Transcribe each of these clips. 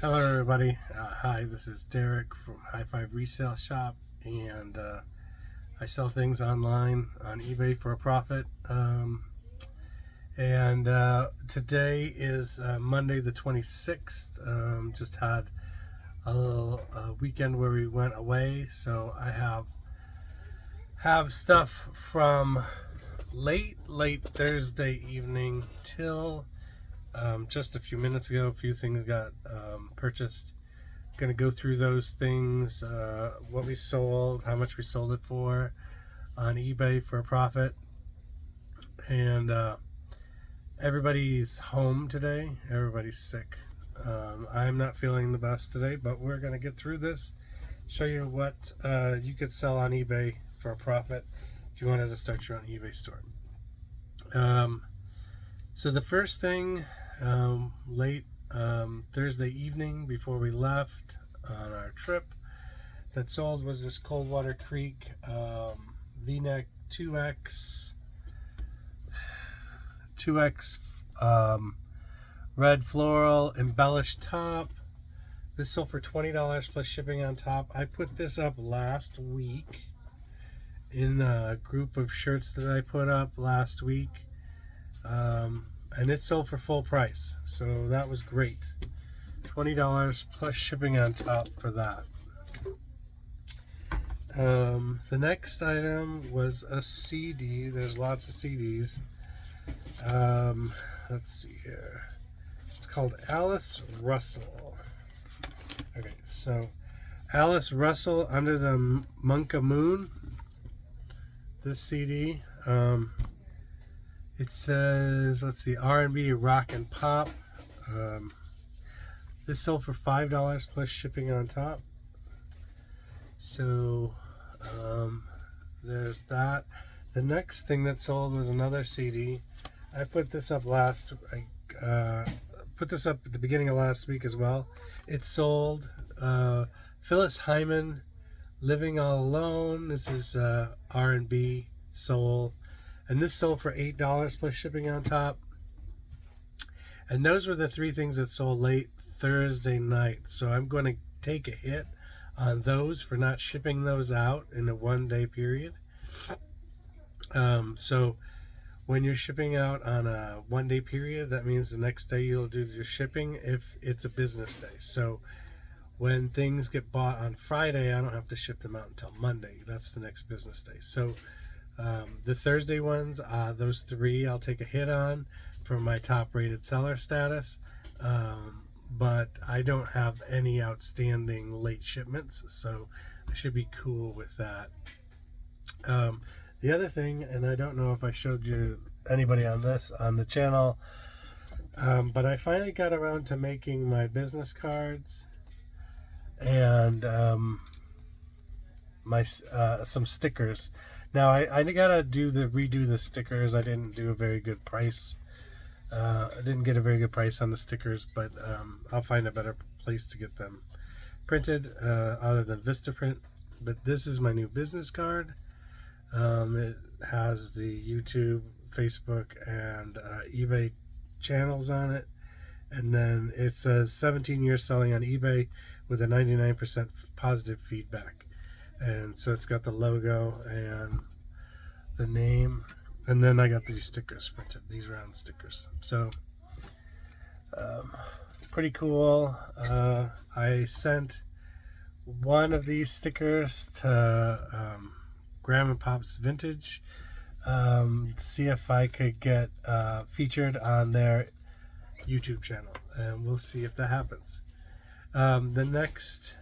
Hello everybody, hi, this is Derek from High Five Resale Shop, and I sell things online on eBay for a profit. And today is Monday the 26th. Just had a little weekend where we went away, so I have stuff from late Thursday evening till just a few minutes ago. A few things got purchased. Going to go through those things, what we sold, how much we sold it for on eBay for a profit. And everybody's home today. Everybody's sick. I'm not feeling the best today, but we're going to get through this, show you what you could sell on eBay for a profit if you wanted to start your own eBay store. So the first thing, late Thursday evening before we left on our trip, that sold was this Coldwater Creek V-neck 2X red floral embellished top. This sold for $20 plus shipping on top. I put this up last week in a group of shirts that I put up last week. And it sold for full price, so that was great. $20 plus shipping on top for that. The next item was a CD. There's lots of CDs. Let's see here. It's called Alice Russell. Okay, so Alice Russell, Under the Monka Moon. This CD. It says, let's see, R&B, rock and pop. This sold for $5 plus shipping on top. So there's that. The next thing that sold was another CD. I put this up put this up at the beginning of last week as well. It sold Phyllis Hyman, Living All Alone. This is R&B, soul. And this sold for $8 plus shipping on top. And those were the three things that sold late Thursday night. So I'm going to take a hit on those for not shipping those out in a 1 day period. So when you're shipping out on a 1 day period, that means the next day you'll do your shipping if it's a business day. So when things get bought on Friday, I don't have to ship them out until Monday. That's the next business day. So the Thursday ones, those three I'll take a hit on for my top rated seller status, but I don't have any outstanding late shipments, so I should be cool with that. The other thing, and I don't know if I showed you anybody on this on the channel, but I finally got around to making my business cards and my some stickers. Now I gotta redo the stickers. I didn't do a very good price. I didn't get a very good price on the stickers, but I'll find a better place to get them printed other than Vistaprint. But this is my new business card. It has the YouTube, Facebook, and eBay channels on it, and then it says 17 years selling on eBay with a 99% positive feedback. And so it's got the logo and the name, and then I got these stickers printed, these round stickers. So pretty cool. I sent one of these stickers to Grandma Pop's Vintage, see if I could get featured on their YouTube channel, and we'll see if that happens. The next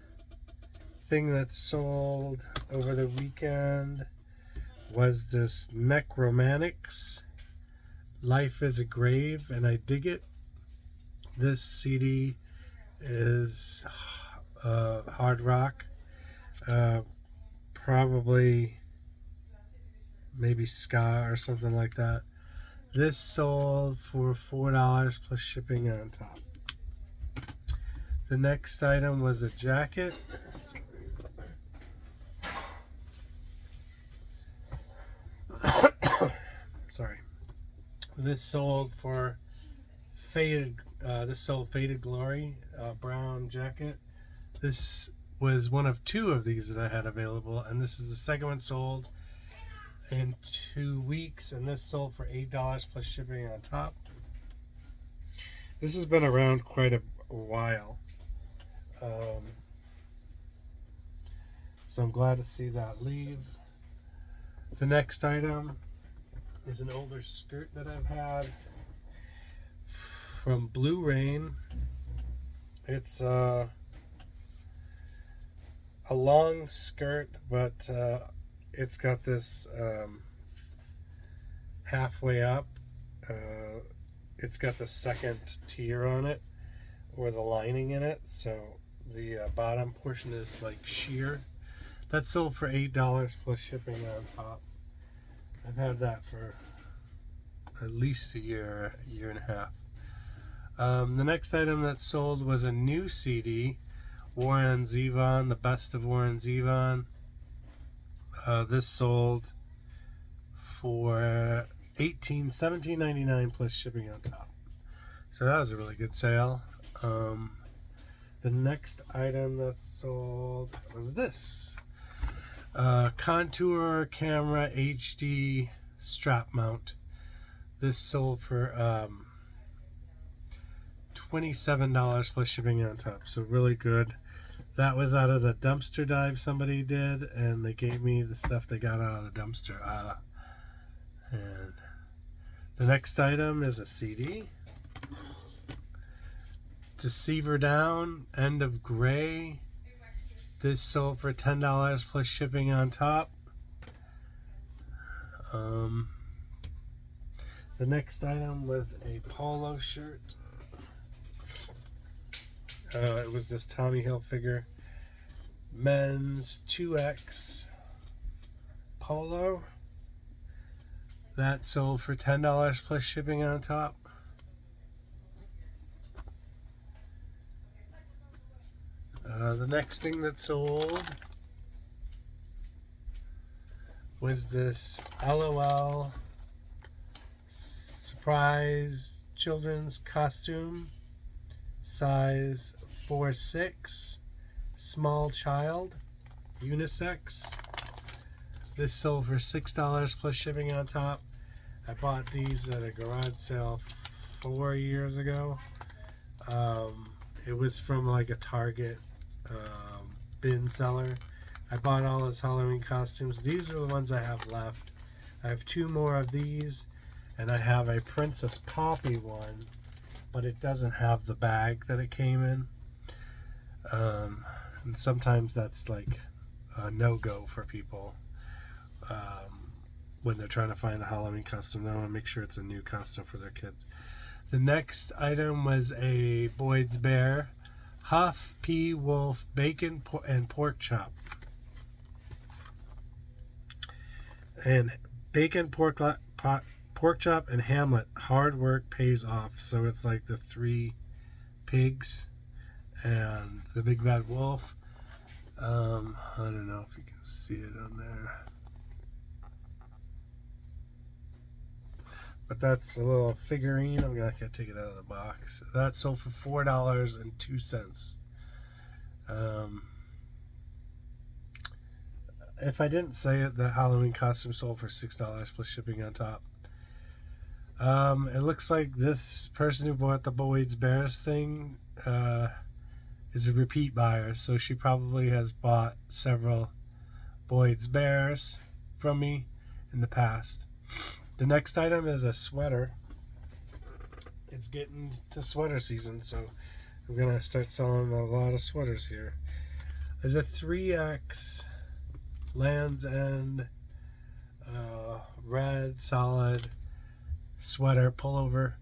thing that sold over the weekend was this Necromantics, Life is a Grave and I Dig It. This CD is hard rock, probably maybe ska or something like that. This sold for $4 plus shipping on top. The next item was a jacket. Sorry. This sold for this sold Faded Glory, brown jacket. This was one of 2 of these that I had available, and this is the second one sold in 2 weeks, and this sold for $8 plus shipping on top. This has been around quite a while, so I'm glad to see that leave. The next item is an older skirt that I've had from Blue Rain. It's a long skirt, but it's got this halfway up. It's got the second tier on it, or the lining in it, so the bottom portion is like sheer. That sold for $8 plus shipping on top. I've had that for at least a year and a half. The next item that sold was a new CD, Warren Zevon, the best of Warren Zevon. This sold for $17.99 plus shipping on top. So that was a really good sale. The next item that sold was this. Contour Camera HD strap mount. This sold for $27 plus shipping on top. So really good. That was out of the dumpster dive somebody did, and they gave me the stuff they got out of the dumpster. And the next item is a CD. Deceiver Down, End of Gray. This sold for $10 plus shipping on top. The next item was a polo shirt. It was this Tommy Hilfiger men's 2X polo. That sold for $10 plus shipping on top. The next thing that sold was this LOL surprise children's costume, size 4'6", small child, unisex. This sold for $6 plus shipping on top. I bought these at a garage sale 4 years ago. It was from like a Target bin seller. I bought all his Halloween costumes. These are the ones I have left. I have 2 more of these, and I have a Princess Poppy one, but it doesn't have the bag that it came in. And sometimes that's like a no-go for people when they're trying to find a Halloween costume. They want to make sure it's a new costume for their kids. The next item was a Boyd's Bear Huff P. Wolf bacon and pork chop. And bacon, pork chop, and Hamlet. Hard work pays off. So it's like the 3 pigs and the big bad wolf. I don't know if you can see it on there. But that's a little figurine. I'm gonna take it out of the box. That sold for $4.02. If I didn't say it, the Halloween costume sold for $6 plus shipping on top. It looks like this person who bought the Boyd's Bears thing is a repeat buyer, so she probably has bought several Boyd's Bears from me in the past. The next item is a sweater. It's getting to sweater season, so I'm gonna start selling a lot of sweaters here. There's a 3X Land's End red solid sweater pullover.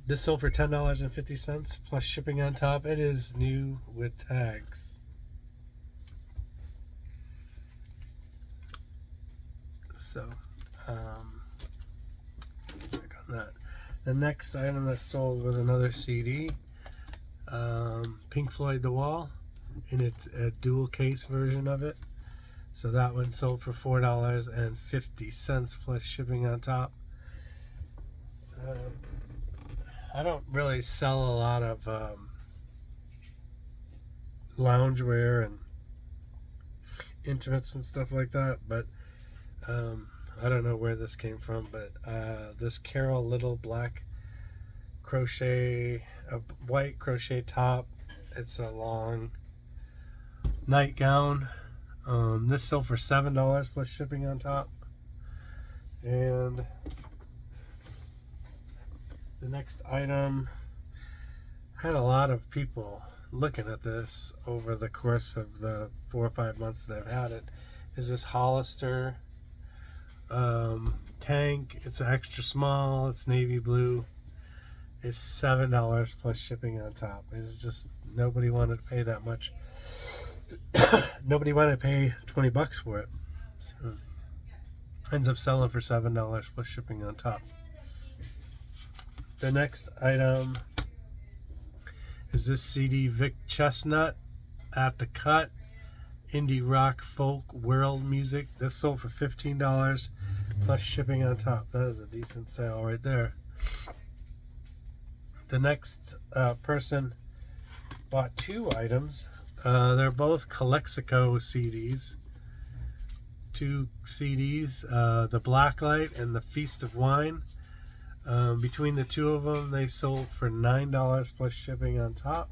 This sold for $10.50 plus shipping on top. It is new with tags. So, back on that. The next item that sold was another CD, Pink Floyd The Wall, in its a dual case version of it. So that one sold for $4.50 plus shipping on top. I don't really sell a lot of loungewear and intimates and stuff like that, but I don't know where this came from, but this Carol Little black crochet, a white crochet top. It's a long nightgown. This sold for $7 plus shipping on top. And the next item, had a lot of people looking at this over the course of the 4 or 5 months that I've had it, is this Hollister tank. It's extra small, it's navy blue. It's $7 plus shipping on top. It's just, nobody wanted to pay that much. Nobody wanted to pay $20 for it. So ends up selling for $7 plus shipping on top. The next item is this CD, Vic Chestnut, At the Cut, indie rock, folk, world music. This sold for $15 plus shipping on top. That is a decent sale right there. The next person bought 2 items. They're both Calexico CDs. 2 CDs, the Blacklight and the Feast of Wine. Between the 2 of them, they sold for $9 plus shipping on top.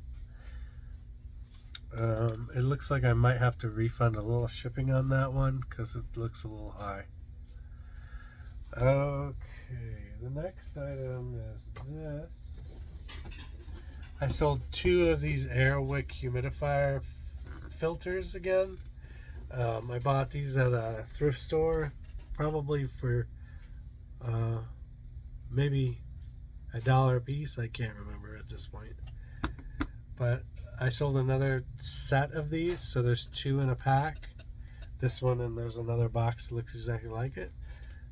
It looks like I might have to refund a little shipping on that one because it looks a little high. Okay, the next item is this. I sold 2 of these Airwick humidifier filters again. I bought these at a thrift store, probably for maybe $1 a piece. I can't remember at this point. But I sold another set of these, so there's 2 in a pack. This one, and there's another box that looks exactly like it.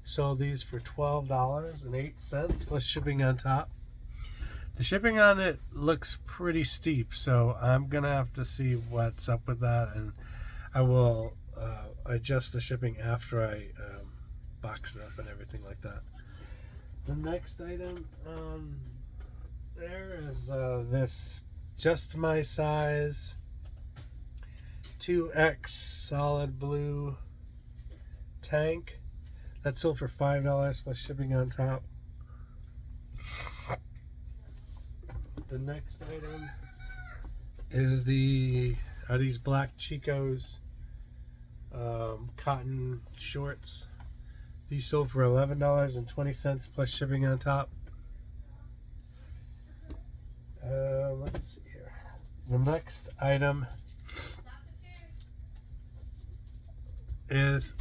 Sold these for $12.08 plus shipping on top. The shipping on it looks pretty steep, so I'm gonna have to see what's up with that, and I will adjust the shipping after I box it up and everything like that. The next item there is this Just My Size 2X solid blue tank. That sold for $5 plus shipping on top. The next item is these Black Chicos cotton shorts. These sold for $11.20 plus shipping on top. Let's see here. The next item is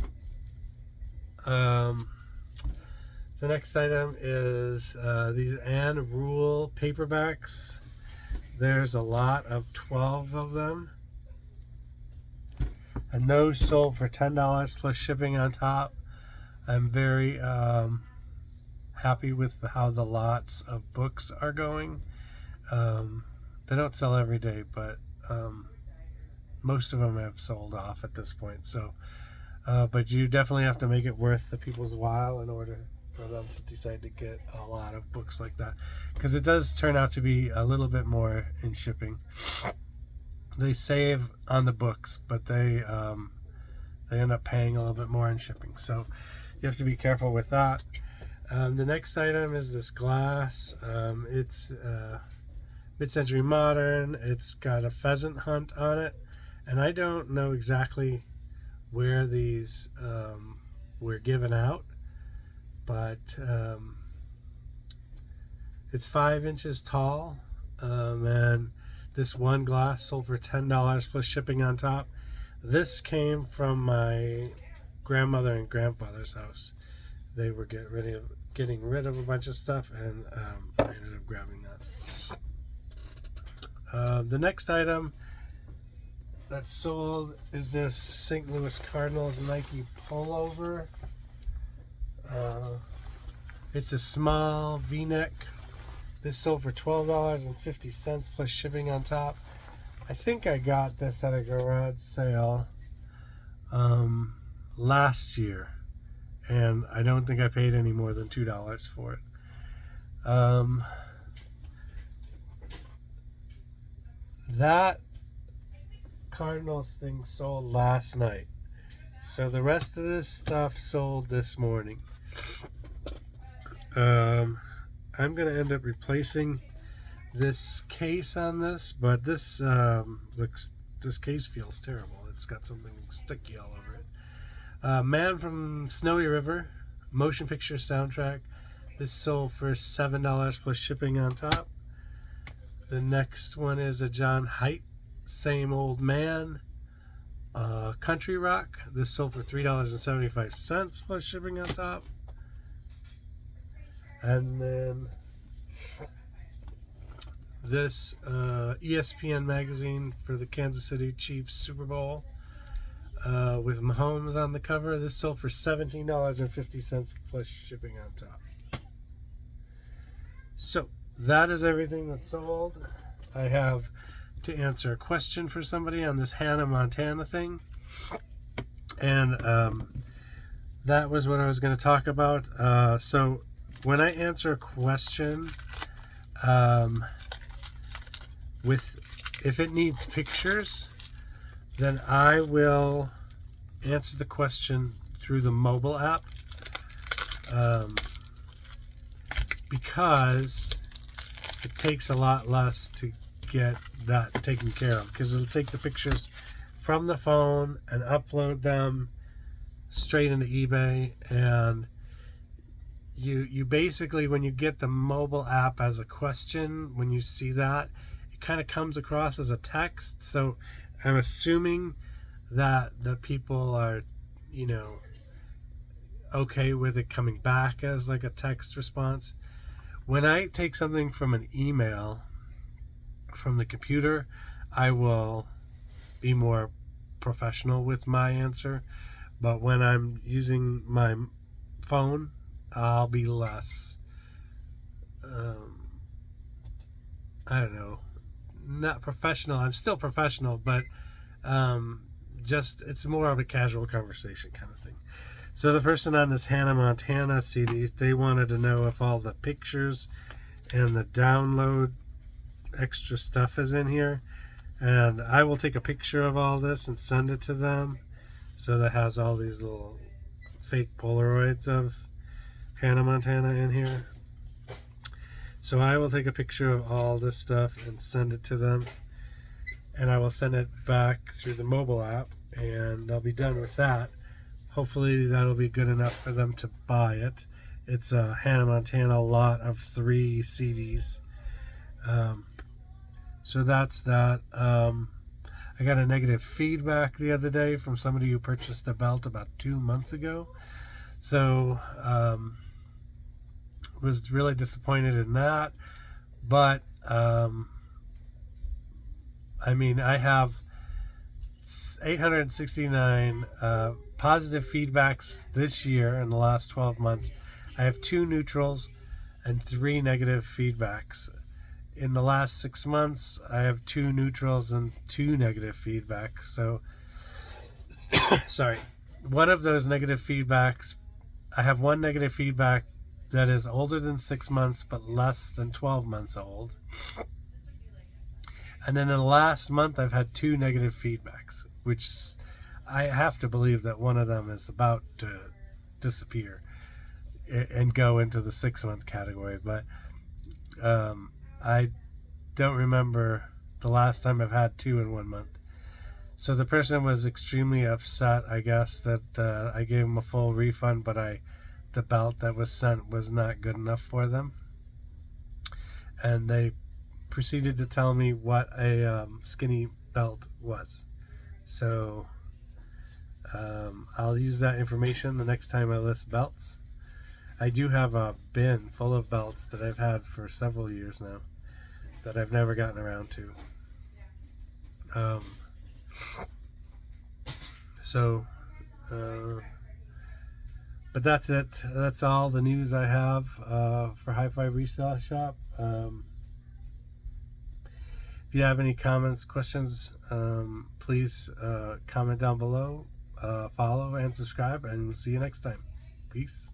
these Anne Rule paperbacks. There's a lot of 12 of them, and those sold for $10 plus shipping on top. I'm very happy with how the lots of books are going. They don't sell every day, but most of them have sold off at this point. So, but you definitely have to make it worth the people's while in order for them to decide to get a lot of books like that, because it does turn out to be a little bit more in shipping. They save on the books, but they end up paying a little bit more in shipping, so you have to be careful with that. The next item is this glass. It's mid-century modern. It's got a pheasant hunt on it, and I don't know exactly where these were given out, but it's 5 inches tall, and this one glass sold for $10 plus shipping on top. This came from my grandmother and grandfather's house. They were getting rid of a bunch of stuff, and I ended up grabbing that. The next item that's sold is this St. Louis Cardinals Nike pullover. It's a small V-neck. This sold for $12.50 plus shipping on top. I think I got this at a garage sale last year, and I don't think I paid any more than $2 for it. That Cardinals thing sold last night. So the rest of this stuff sold this morning. I'm going to end up replacing this case on this, but this this case feels terrible. It's got something sticky all over it. Man from Snowy River, motion picture soundtrack. This sold for $7 plus shipping on top. The next one is a John Haidt, Same Old Man, country rock. This sold for $3.75 plus shipping on top. And then this ESPN magazine for the Kansas City Chiefs Super Bowl with Mahomes on the cover. This sold for $17.50 plus shipping on top. So that is everything that's sold. I have to answer a question for somebody on this Hannah Montana thing, and that was what I was going to talk about. So when I answer a question, if it needs pictures, then I will answer the question through the mobile app, because it takes a lot less to get that taken care of, because it'll take the pictures from the phone and upload them straight into eBay. And you basically, when you get the mobile app as a question, when you see that, it kind of comes across as a text. So I'm assuming that the people are, okay with it coming back as like a text response. When I take something from an email from the computer, I will be more professional with my answer. But when I'm using my phone, I'll be less, not professional. I'm still professional, but just it's more of a casual conversation kind of thing. So the person on this Hannah Montana CD, they wanted to know if all the pictures and the download extra stuff is in here. And I will take a picture of all this and send it to them. So that has all these little fake Polaroids of Hannah Montana in here. So I will take a picture of all this stuff and send it to them. And I will send it back through the mobile app, and I'll be done with that. Hopefully that'll be good enough for them to buy it. It's a Hannah Montana lot of 3 CDs. So that's that. I got a negative feedback the other day from somebody who purchased a belt about 2 months ago. So was really disappointed in that. But I have 869 positive feedbacks this year in the last 12 months. I have 2 neutrals and 3 negative feedbacks. In the last 6 months, I have 2 neutrals and 2 negative feedbacks. So, sorry. One of those negative feedbacks, I have 1 negative feedback that is older than 6 months but less than 12 months old. And then in the last month, I've had 2 negative feedbacks, which I have to believe that one of them is about to disappear and go into the 6-month category. But I don't remember the last time I've had 2 in 1 month. So the person was extremely upset, I guess, that I gave them a full refund, but the belt that was sent was not good enough for them. And they proceeded to tell me what a skinny belt was. So I'll use that information the next time I list belts. I do have a bin full of belts that I've had for several years now that I've never gotten around to. But that's it. That's all the news I have for Hi-Fi Resale Shop. If you have any comments, questions, please comment down below, follow and subscribe, and we'll see you next time. Peace.